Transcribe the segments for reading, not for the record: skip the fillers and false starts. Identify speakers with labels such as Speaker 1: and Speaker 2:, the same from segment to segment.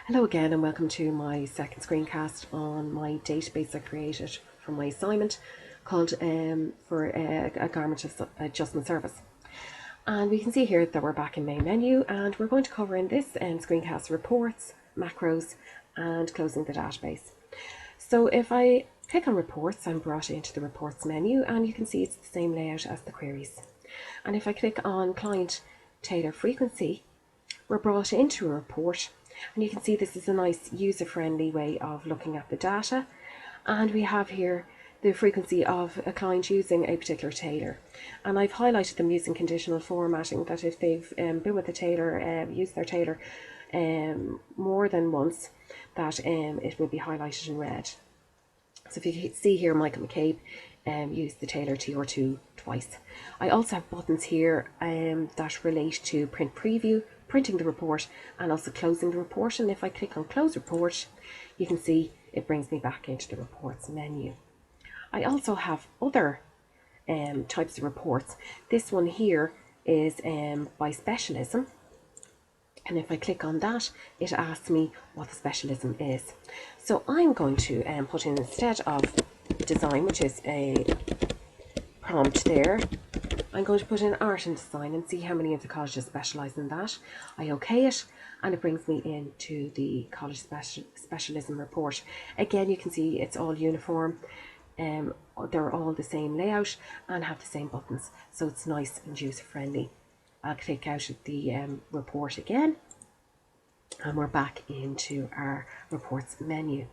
Speaker 1: Hello again and welcome to my second screencast on my database I created for my assignment called for a garment adjustment service. And we can see here that we're back in main menu, and we're going to cover in this screencast reports, macros and closing the database. So if I click on reports, I'm brought into the reports menu, and you can see it's the same layout as the queries. And if I click on client tailor frequency, we're brought into a report, and you can see this is a nice user-friendly way of looking at the data. And we have here the frequency of a client using a particular tailor, and I've highlighted them using conditional formatting, that if they've been with a tailor, used their tailor more than once, that it will be highlighted in red. So if you see here, Michael McCabe used the tailor TR2 twice. I also have buttons here that relate to print preview, printing the report, and also closing the report. And if I click on close report, you can see it brings me back into the reports menu. I also have other types of reports. This one here is by specialism, and if I click on that, it asks me what the specialism is. So I'm going to put in, instead of design, which is a prompt there, I'm going to put in art and design and see how many of the colleges specialise in that. I OK it, and it brings me into the college specialism report. Again, you can see it's all uniform. They're all the same layout and have the same buttons, so it's nice and user friendly. I'll click out of the report again, and we're back into our reports menu.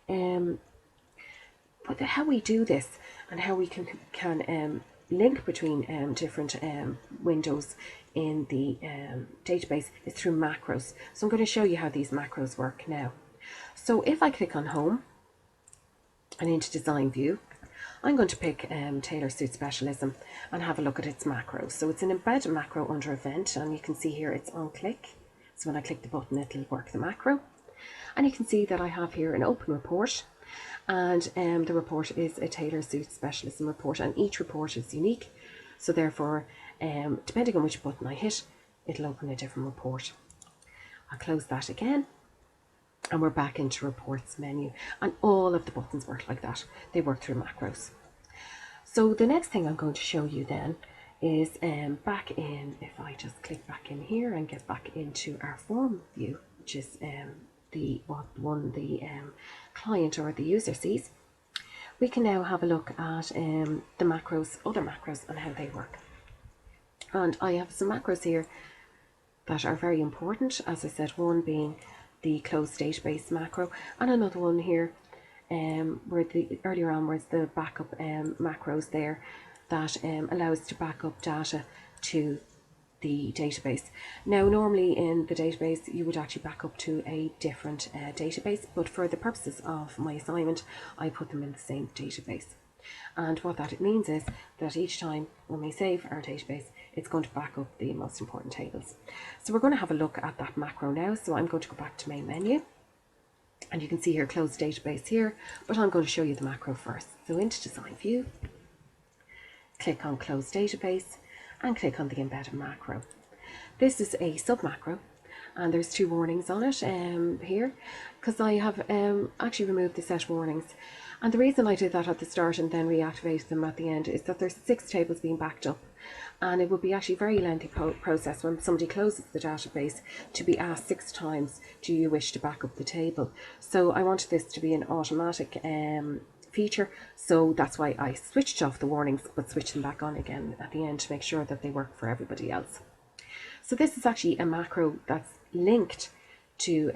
Speaker 1: But how we do this and how we can link between different windows in the database is through macros. So I'm going to show you how these macros work now. So if I click on Home and into Design View, I'm going to pick Tailor Suit Specialism and have a look at its macros. So it's an embedded macro under Event, and you can see here it's on click. So when I click the button, it'll work the macro. And you can see that I have here an open report, and the report is a Tailor Suit Specialism report, and each report is unique. So therefore, depending on which button I hit, it'll open a different report. I'll close that again, and we're back into reports menu, and all of the buttons work like that. They work through macros. So the next thing I'm going to show you then is back in, if I just click back in here and get back into our form view, which is the client or the user sees, we can now have a look at the macros, other macros, and how they work. And I have some macros here that are very important, as I said, one being the closed database macro, and another one here where the earlier on was the backup macros there that allows to back up data to the database. Now normally in the database you would actually back up to a different database, but for the purposes of my assignment I put them in the same database. And what that means is that each time when we save our database, it's going to back up the most important tables. So we're going to have a look at that macro now. So I'm going to go back to main menu, and you can see here close database here, but I'm going to show you the macro first. So into design view, click on close database and click on the embedded macro. This is a sub macro, and there's two warnings on it here, because I have actually removed the set warnings. And the reason I did that at the start and then reactivated them at the end is that there's 6 tables being backed up, and it would be actually a very lengthy process when somebody closes the database to be asked 6 times, do you wish to back up the table? So I wanted this to be an automatic feature, so that's why I switched off the warnings but switched them back on again at the end to make sure that they work for everybody else. So this is actually a macro that's linked to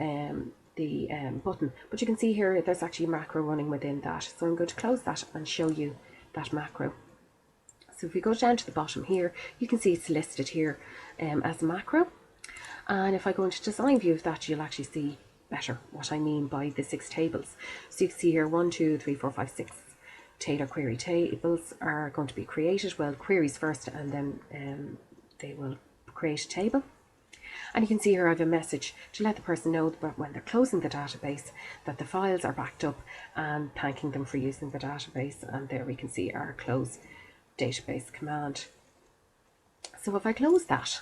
Speaker 1: the button, but you can see here there's actually a macro running within that. So I'm going to close that and show you that macro. So if we go down to the bottom here, you can see it's listed here as a macro, and if I go into design view of that, you'll actually see better what I mean by the 6 tables. So you can see here 1, 2, 3, 4, 5, 6 tailor query tables are going to be created. Well, queries first, and then they will create a table. And you can see here I have a message to let the person know that when they're closing the database that the files are backed up, and thanking them for using the database. And there we can see our close database command. So if I close that,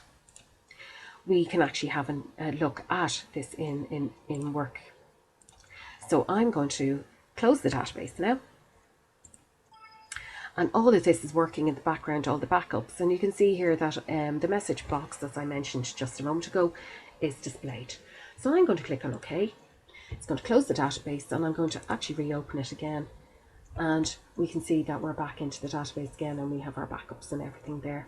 Speaker 1: we can actually have a look at this in work. So I'm going to close the database now. And all of this is working in the background, all the backups. And you can see here that the message box, as I mentioned just a moment ago, is displayed. So I'm going to click on OK. It's going to close the database, and I'm going to actually reopen it again. And we can see that we're back into the database again, and we have our backups and everything there.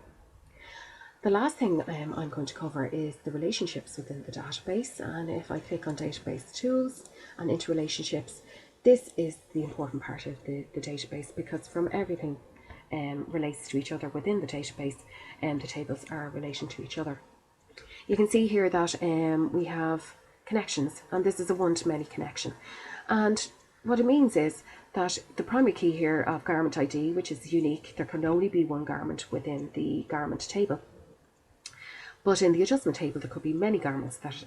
Speaker 1: The last thing I'm going to cover is the relationships within the database. And if I click on Database Tools and into Relationships, this is the important part of the database, because from everything relates to each other within the database, and the tables are relation to each other. You can see here that we have connections, and this is a one-to-many connection. And what it means is that the primary key here of garment ID, which is unique, there can only be one garment within the garment table. But in the adjustment table, there could be many garments that,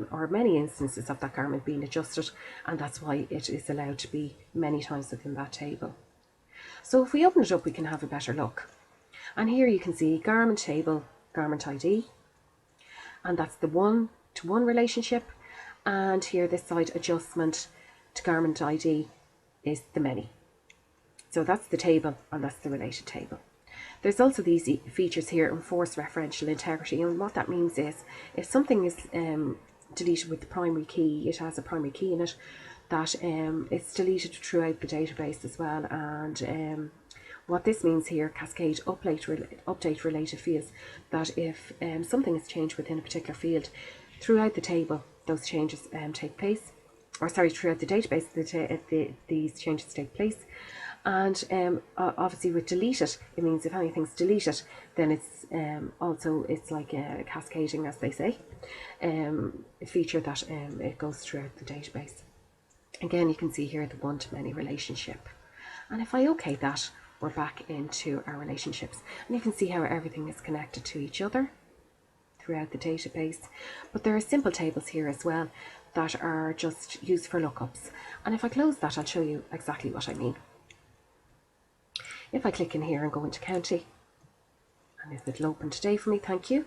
Speaker 1: or many instances of that garment being adjusted, and that's why it is allowed to be many times within that table. So if we open it up, we can have a better look. And here you can see garment table, garment ID, and that's the one-to-one relationship. And here this side, adjustment to garment ID, is the many. So that's the table, and that's the related table. There's also these features here, enforce referential integrity, and what that means is if something is deleted with the primary key, it has a primary key in it, that it's deleted throughout the database as well. And what this means here, cascade update related fields, that if something is changed within a particular field, throughout the table those changes take place, or sorry, throughout the database these changes take place. And obviously with deleted, it means if anything's deleted, then it's also, it's like cascading, as they say, a feature that it goes throughout the database. Again, you can see here the one-to-many relationship. And if I OK that, we're back into our relationships. And you can see how everything is connected to each other throughout the database. But there are simple tables here as well that are just used for lookups. And if I close that, I'll show you exactly what I mean. If I click in here and go into county, and if it'll open today for me, thank you.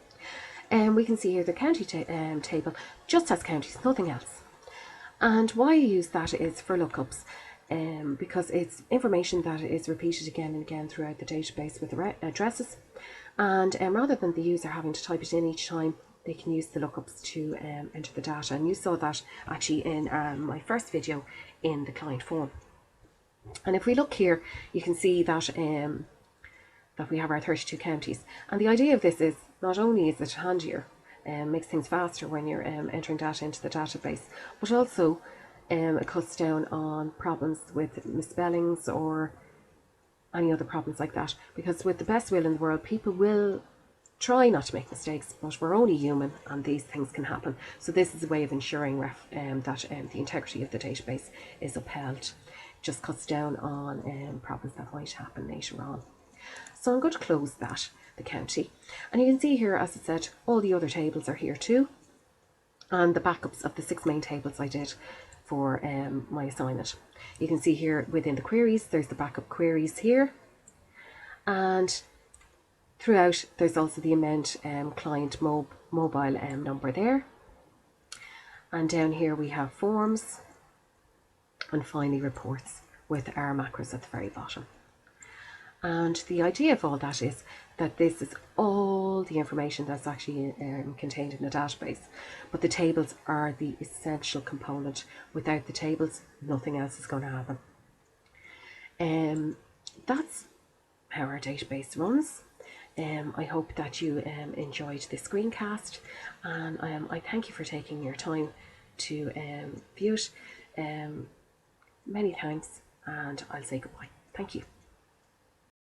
Speaker 1: And we can see here the county table just has counties, nothing else. And why I use that is for lookups, because it's information that is repeated again and again throughout the database with the addresses. And rather than the user having to type it in each time, they can use the lookups to enter the data. And you saw that actually in my first video in the client form. And if we look here, you can see that that we have our 32 counties. And the idea of this is not only is it handier, makes things faster when you're entering data into the database, but also it cuts down on problems with misspellings or any other problems like that. Because with the best will in the world, people will try not to make mistakes, but we're only human and these things can happen. So this is a way of ensuring that the integrity of the database is upheld. Just cuts down on problems that might happen later on. So I'm going to close that, the county. And you can see here, as I said, all the other tables are here too. And the backups of the 6 main tables I did for my assignment. You can see here within the queries, there's the backup queries here. And throughout, there's also the amend client mobile number there. And down here we have forms. And finally reports with our macros at the very bottom. And the idea of all that is that this is all the information that's actually contained in the database, but the tables are the essential component. Without the tables, nothing else is going to happen. That's how our database runs. I hope that you enjoyed this screencast, and I thank you for taking your time to view it. Many thanks, and I'll say goodbye. Thank you.